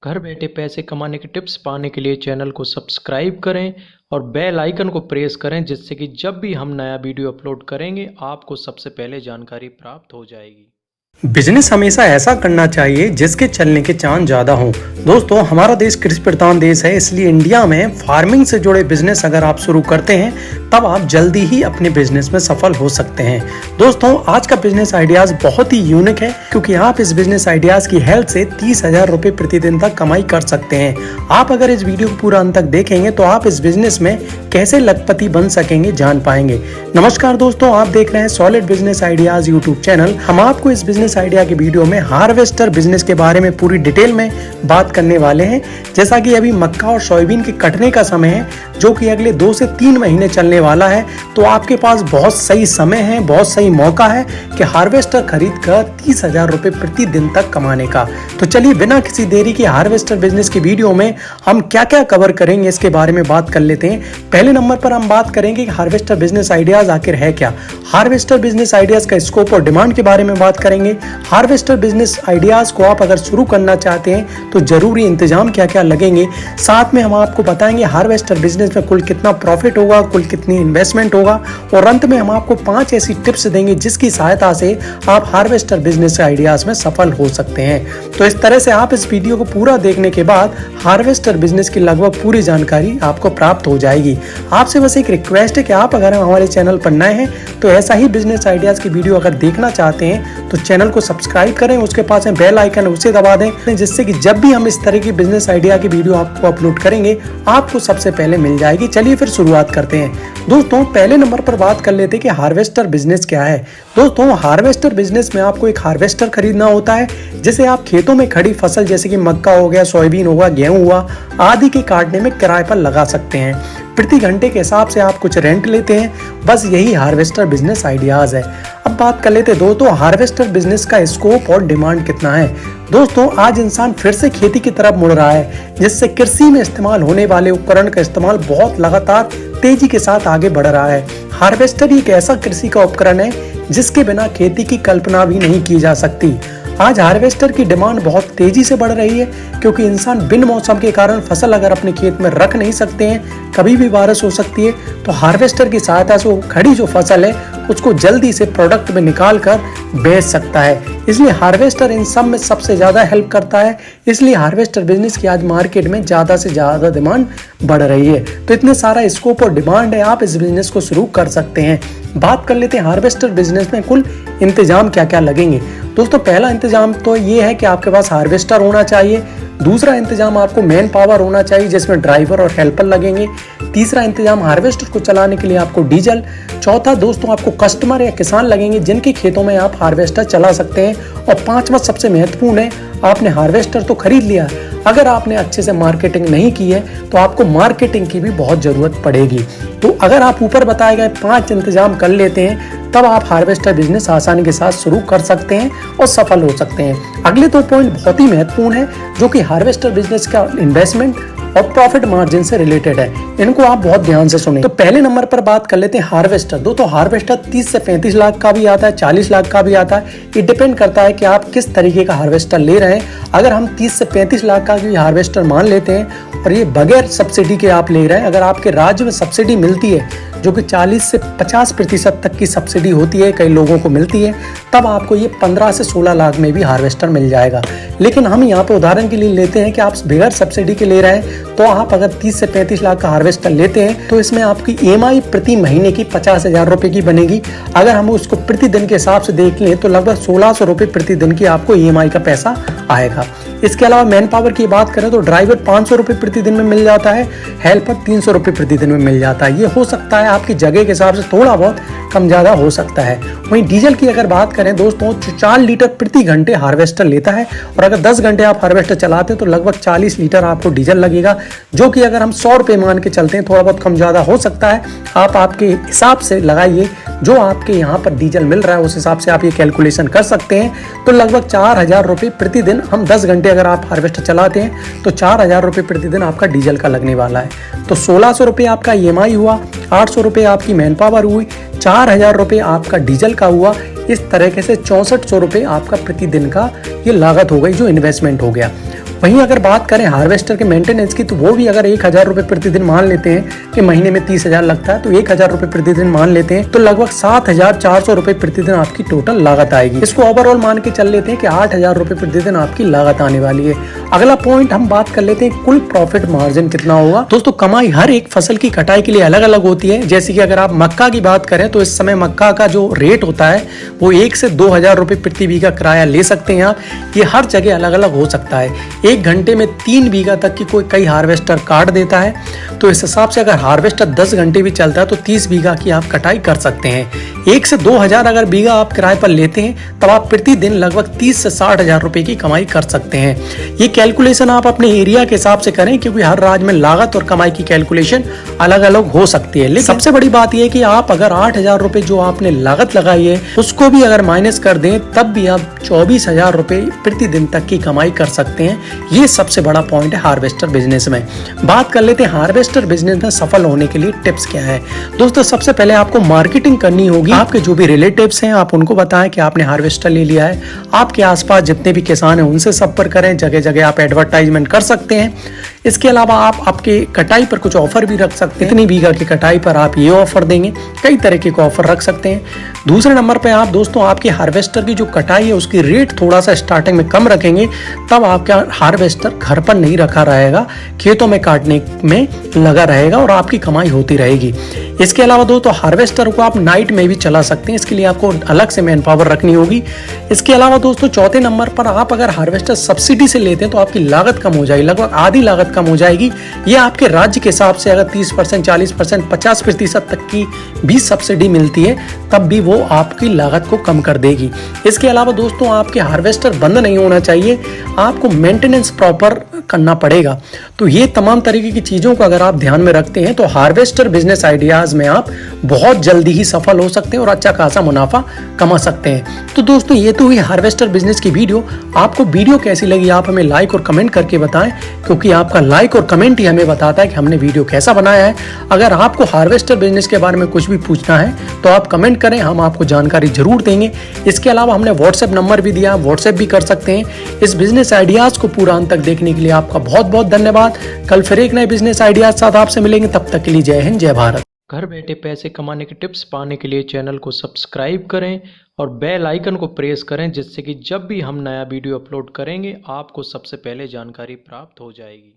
घर बैठे पैसे कमाने के टिप्स पाने के लिए चैनल को सब्सक्राइब करें और बेल आइकन को प्रेस करें, जिससे कि जब भी हम नया वीडियो अपलोड करेंगे आपको सबसे पहले जानकारी प्राप्त हो जाएगी। बिजनेस हमेशा ऐसा करना चाहिए जिसके चलने के चांस ज्यादा हों। दोस्तों, हमारा देश कृषि प्रधान देश है, इसलिए इंडिया में फार्मिंग से जुड़े बिजनेस अगर आप शुरू करते हैं तब आप जल्दी ही अपने बिजनेस में सफल हो सकते हैं। दोस्तों, आज का बिजनेस आइडियाज बहुत ही यूनिक है, क्योंकि आप इस बिजनेस आइडियाज की हेल्प से 30,000 रुपए प्रतिदिन तक कमाई कर सकते हैं। आप अगर इस वीडियो को पूरा अंत तक देखेंगे तो आप इस बिजनेस में कैसे लखपति बन सकेंगे जान पाएंगे। नमस्कार दोस्तों, आप देख रहे हैं solid business ideas YouTube channel. हम आपको इस बिजनेस आइडिया के वीडियो में हार्वेस्टर बिजनेस के बारे में पूरी डिटेल में बात करने वाले हैं। जैसा कि अभी मक्का और सोयाबीन के कटने का समय है, जो कि अगले 2 से 3 महीने चलने वाला है, तो आपके पास बहुत सही समय है, बहुत सही मौका है कि हार्वेस्टर खरीद कर 30,000 रुपए प्रतिदिन तक कमाने का। तो चलिए बिना किसी देरी के हार्वेस्टर बिजनेस की वीडियो में हम क्या क्या कवर करेंगे इसके बारे में बात कर लेते हैं। पहले नंबर पर हम बात करेंगे कि हार्वेस्टर बिजनेस आइडियाज आखिर है क्या। हार्वेस्टर बिजनेस आइडियाज का स्कोप और डिमांड के बारे में बात करेंगे। हार्वेस्टर बिजनेस आइडियाज को आप अगर शुरू करना चाहते हैं तो जरूरी इंतजाम क्या क्या लगेंगे, साथ में हम आपको बताएंगे हार्वेस्टर बिजनेस में कुल कितना प्रॉफिट होगा, कुल कितनी इन्वेस्टमेंट होगा, और अंत में हम आपको 5 ऐसी टिप्स देंगे जिसकी सहायता से आप हार्वेस्टर बिजनेस आइडियाज में सफल हो सकते हैं। तो इस तरह से आप इस वीडियो को पूरा देखने के बाद हार्वेस्टर बिजनेस की लगभग पूरी जानकारी आपको प्राप्त हो जाएगी। आपसे बस एक रिक्वेस्ट है कि आप अगर हमारे चैनल पर नए हैं तो ऐसा ही बिजनेस आइडियाज की वीडियो अगर देखना चाहते हैं तो चैनल को सब्सक्राइब करें, उसके पास में बेल आइकन उसे दबा दें, जिससे कि जब भी हम इस तरह की बिजनेस आइडिया की वीडियो आपको अपलोड करेंगे आपको सबसे पहले मिल जाएगी। चलिए फिर शुरुआत करते हैं। दोस्तों, पहले नंबर पर बात कर लेते हैं कि हार्वेस्टर बिजनेस क्या है। दोस्तों, हार्वेस्टर बिजनेस में आपको एक हार्वेस्टर खरीदना होता है, जिसे आप खेतों में खड़ी फसल जैसे कि मक्का हो गया, सोयाबीन होगा, गेहूं हुआ आदि के काटने में किराए पर लगा सकते हैं। प्रति घंटे के हिसाब से आप कुछ रेंट लेते हैं। बस यही हार्वेस्टर बिजनेस आइडियाज है। अब बात कर लेते हैं दोस्तों हार्वेस्टर बिजनेस का स्कोप और डिमांड कितना है। दोस्तों, आज इंसान फिर से खेती की तरफ मुड़ रहा है, जिससे कृषि में इस्तेमाल होने वाले उपकरण का इस्तेमाल बहुत लगातार तेजी के साथ आगे बढ़ रहा है। हार्वेस्टर एक ऐसा कृषि का उपकरण है जिसके बिना खेती की कल्पना भी नहीं की जा सकती। आज हार्वेस्टर की डिमांड बहुत तेजी से बढ़ रही है, क्योंकि इंसान बिन मौसम के कारण फसल अगर अपने खेत में रख नहीं सकते हैं, कभी भी बारिश हो सकती है, तो हार्वेस्टर की सहायता से वो खड़ी जो फसल है उसको जल्दी से प्रोडक्ट में निकाल कर बेच सकता है। इसलिए हार्वेस्टर इन सब में सबसे ज्यादा हेल्प करता है। इसलिए हार्वेस्टर बिजनेस की आज मार्केट में ज्यादा से ज्यादा डिमांड बढ़ रही है। तो इतने सारा स्कोप और डिमांड है, आप इस बिजनेस को शुरू कर सकते हैं। बात कर लेते हैं हार्वेस्टर बिजनेस में कुल इंतजाम क्या क्या लगेंगे। दोस्तों, पहला इंतजाम तो ये है कि आपके पास हार्वेस्टर होना चाहिए। दूसरा इंतजाम आपको मैन पावर होना चाहिए, जिसमें ड्राइवर और हेल्पर लगेंगे। तीसरा इंतजाम हार्वेस्टर को चलाने के लिए आपको डीजल। चौथा दोस्तों, आपको कस्टमर या किसान लगेंगे जिनके खेतों में आप हार्वेस्टर चला सकते हैं। और पांचवा सबसे महत्वपूर्ण है, आपने हार्वेस्टर तो खरीद लिया, अगर आपने अच्छे से मार्केटिंग नहीं की है तो आपको मार्केटिंग की भी बहुत जरूरत पड़ेगी। तो अगर आप ऊपर बताए गए 5 इंतजाम कर लेते हैं तब आप हार्वेस्टर बिजनेस आसानी के साथ शुरू कर सकते हैं और सफल हो सकते हैं। अगले 2 पॉइंट बहुत ही महत्वपूर्ण है, जो कि हार्वेस्टर बिजनेस का इन्वेस्टमेंट और प्रॉफिट मार्जिन से रिलेटेड है। इनको आप बहुत ध्यान से सुनें। तो पहले नंबर पर बात कर लेते हैं हार्वेस्टर। दोस्तों, हार्वेस्टर 30 से 35 लाख का भी आता है, 40 लाख का भी आता है। ये डिपेंड करता है कि आप किस तरीके का हार्वेस्टर ले रहे हैं। अगर हम 30 से 35 लाख का भी हार्वेस्टर मान लेते हैं और ये बगैर सब्सिडी के आप ले रहे हैं, अगर आपके राज्य में सब्सिडी मिलती है जो कि 40 से 50% तक की सब्सिडी होती है, कई लोगों को मिलती है, तब आपको ये 15 से 16 लाख में भी हार्वेस्टर मिल जाएगा। लेकिन हम यहाँ पे उदाहरण के लिए लेते हैं कि आप बगैर सब्सिडी के ले रहे हैं, तो आप अगर 30 से 35 लाख का हार्वेस्टर लेते हैं तो इसमें आपकी EMI प्रति महीने की 50,000 रुपए की बनेगी। अगर हम उसको प्रतिदिन के हिसाब से देख लें तो लगभग 1600 रुपए प्रतिदिन की आपको EMI का पैसा आएगा। इसके अलावा मैन पावर की बात करें तो ड्राइवर 500 रुपए प्रतिदिन में मिल जाता है, हेल्पर 300 रुपए प्रतिदिन में मिल जाता है। ये हो सकता है आपकी जगह के हिसाब से थोड़ा बहुत कम ज्यादा हो सकता है। वहीं डीजल की अगर बात करें दोस्तों, 4 लीटर प्रति घंटे हार्वेस्टर लेता है, और अगर 10 घंटे आप हार्वेस्टर चलाते हैं तो लगभग 40 लीटर आपको डीजल लगेगा, जो कि अगर हम 100 रुपए मान के चलते हैं, थोड़ा बहुत कम ज्यादा हो सकता है। आप आपके हिसाब से लगाइए, जो आपके यहाँ पर डीजल मिल रहा है उस हिसाब से आप ये कैलकुलेशन कर सकते हैं। तो लगभग 4,000 रुपए प्रतिदिन, हम 10 घंटे अगर आप हार्वेस्टर चलाते हैं तो 4,000 रुपए प्रतिदिन आपका डीजल का लगने वाला है। तो 1600 रुपए आपका EMI हुआ, 800 रुपए आपकी मैन पावर हुई, 4,000 रुपए आपका डीजल का हुआ। इस तरीके से 6400 रुपए आपका प्रतिदिन का ये लागत हो गई, जो इन्वेस्टमेंट हो गया। वहीं अगर बात करें हार्वेस्टर के मेंटेनेंस की, तो वो भी अगर 1000 रुपये प्रतिदिन मान लेते हैं कि महीने में 30,000 लगता है, तो 1000 रुपये प्रतिदिन मान लेते हैं तो लगभग 7,400 रुपये प्रतिदिन आपकी टोटल लागत आएगी। इसको ओवरऑल मान के चल लेते हैं कि 8,000 रुपये प्रतिदिन आपकी लागत आने वाली है। अगला पॉइंट हम बात कर लेते हैं कुल प्रॉफिट मार्जिन कितना होगा। दोस्तों कमाई हर एक फसल की कटाई के लिए अलग अलग होती है। जैसे कि अगर आप मक्का की बात करें तो इस समय मक्का का जो रेट होता है वो 1 से 2,000 रुपये प्रति बीघा किराया ले सकते हैं आप। ये हर जगह अलग अलग हो सकता है। 1 घंटे में 3 बीघा तक की कोई कई हार्वेस्टर काट देता है, तो इस हिसाब से अगर हार्वेस्टर 10 घंटे भी चलता है तो 30 बीघा की आप कटाई कर सकते हैं। 1 से 2,000 अगर बीघा आप किराए पर लेते हैं तब आप प्रतिदिन लगभग 30 से 60,000 रुपए की कमाई कर सकते हैं। ये कैलकुलेशन आप अपने एरिया के हिसाब से करें, क्योंकि हर राज्य में लागत और कमाई की कैलकुलेशन अलग अलग हो सकती है। लेकिन सबसे बड़ी बात यह है कि आप अगर 8,000 रुपए जो आपने लागत लगाई है उसको भी अगर माइनस कर दें तब भी आप 24,000 रुपए प्रतिदिन तक की कमाई कर सकते हैं। ये सबसे बड़ा पॉइंट है हार्वेस्टर बिजनेस में। बात कर लेते हैं हार्वेस्टर बिजनेस में सफल होने के लिए टिप्स क्या है। दोस्तों सबसे पहले आपको मार्केटिंग करनी होगी। आपके जो भी रिलेटिव्स हैं आप उनको बताएं कि आपने हार्वेस्टर ले लिया है। आपके आसपास जितने भी किसान हैं उनसे संपर्क करें। जगह जगह आप एडवर्टाइजमेंट कर सकते हैं। इसके अलावा आप आपके कटाई पर कुछ ऑफर भी रख सकते हैं। इतनी बीघा की कटाई पर आप ये ऑफर देंगे, कई तरीके के ऑफर रख सकते हैं। दूसरे नंबर पे आप दोस्तों आपकी हार्वेस्टर की जो कटाई है उसकी रेट थोड़ा सा स्टार्टिंग में कम रखेंगे, तब आपका हार्वेस्टर घर पर नहीं रखा रहेगा, खेतों में काटने में लगा रहेगा और आपकी कमाई होती रहेगी। इसके अलावा दोस्तों हार्वेस्टर को आप नाइट में भी चला सकते हैं। इसके लिए आपको अलग से मैन पावर रखनी होगी। इसके अलावा दोस्तों चौथे नंबर पर आप अगर हार्वेस्टर सब्सिडी से लेते हैं तो आपकी लागत कम हो जाएगी, लगभग आधी लागत कम हो जाएगी। ये आपके राज्य के हिसाब से अगर 30%, 40%, 50% तक की भी सब्सिडी मिलती है तब भी वो आपकी लागत को कम कर देगी। इसके अलावा दोस्तों आपके हार्वेस्टर बंद नहीं होना चाहिए, आपको मेंटेनेंस प्रॉपर करना पड़ेगा। तो ये तमाम तरीके की चीज़ों को अगर आप ध्यान में रखते हैं तो हार्वेस्टर बिजनेस आइडियाज़ में आप बहुत जल्दी ही सफल हो सकते हैं और अच्छा खासा मुनाफा कमा सकते हैं। तो दोस्तों ये तो हुई हार्वेस्टर बिजनेस की वीडियो। आपको वीडियो कैसी लगी आप हमें लाइक और कमेंट करके बताएं, क्योंकि आपका लाइक और कमेंट ही हमें बताता है कि हमने वीडियो कैसा बनाया है। अगर आपको हार्वेस्टर बिजनेस के बारे में कुछ भी पूछना है तो आप कमेंट करें, हम आपको जानकारी जरूर देंगे। इसके अलावा हमने व्हाट्सएप नंबर भी दिया, व्हाट्सएप भी कर सकते हैं। इस बिजनेस आइडियाज़ को पूरा अंत तक देखने के लिए आपका बहुत बहुत धन्यवाद। कल फिर एक नए बिजनेस आइडियाज साथ आपसे मिलेंगे, तब तक के लिए जय हिंद, जय भारत। घर बैठे पैसे कमाने के टिप्स पाने के लिए चैनल को सब्सक्राइब करें और बेल आइकन को प्रेस करें, जिससे कि जब भी हम नया वीडियो अपलोड करेंगे आपको सबसे पहले जानकारी प्राप्त हो जाएगी।